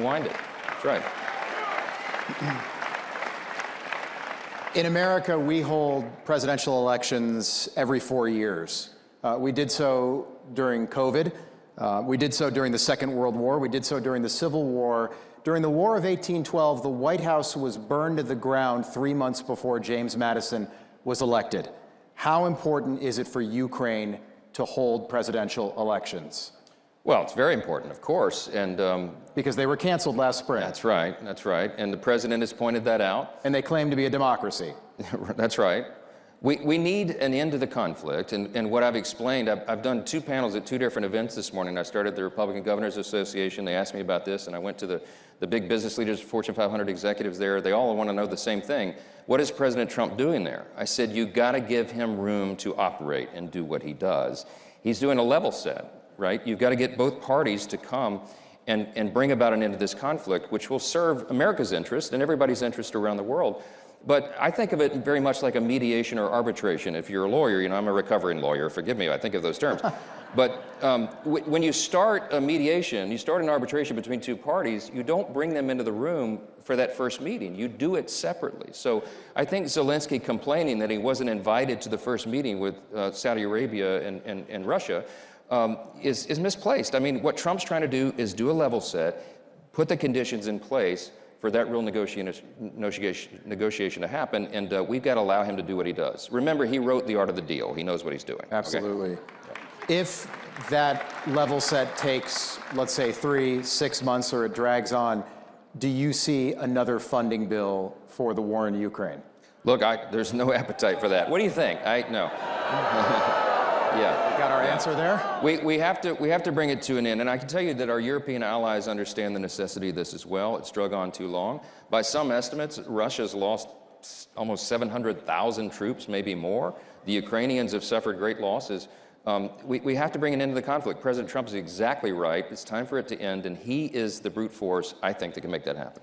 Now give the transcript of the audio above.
Wind it. That's right. In America, we hold presidential elections every 4 years. We did so during COVID. We did so during the Second World War. We did so during the Civil War. During the War of 1812, the White House was burned to the ground 3 months before James Madison was elected. How important is it for Ukraine to hold presidential elections? Well, it's very important, of course, and because they were canceled last spring. That's right, and the president has pointed that out. And they claim to be a democracy. That's right. We need an end to the conflict, and what I've explained, I've done 2 panels at 2 different events this morning. I started the Republican Governors Association. They asked me about this, and I went to the big business leaders, Fortune 500 executives there. They all want to know the same thing. What is President Trump doing there? I said, you got to give him room to operate and do what he does. He's doing a level set. Right? You've got to get both parties to come and bring about an end to this conflict, which will serve America's interest and everybody's interest around the world. But I think of it very much like a mediation or arbitration. If you're a lawyer, you know, I'm a recovering lawyer, forgive me, I think of those terms. But when you start a mediation, you start an arbitration between 2 parties, you don't bring them into the room for that first meeting. You do it separately. So I think Zelensky complaining that he wasn't invited to the first meeting with Saudi Arabia and Russia is misplaced. I mean, what Trump's trying to do is do a level set, put the conditions in place for that real negotiation to happen, and we've got to allow him to do what he does. Remember, he wrote The Art of the Deal. He knows what he's doing. Absolutely. Okay? If that level set takes, let's say, 3, 6 months, or it drags on, do you see another funding bill for the war in Ukraine? Look, there's no appetite for that. What do you think? No. Yeah. We got our answer there? We have to bring it to an end. And I can tell you that our European allies understand the necessity of this as well. It's drug on too long. By some estimates, Russia's lost almost 700,000 troops, maybe more. The Ukrainians have suffered great losses. We have to bring an end to the conflict. President Trump is exactly right. It's time for it to end, and he is the brute force, I think, that can make that happen.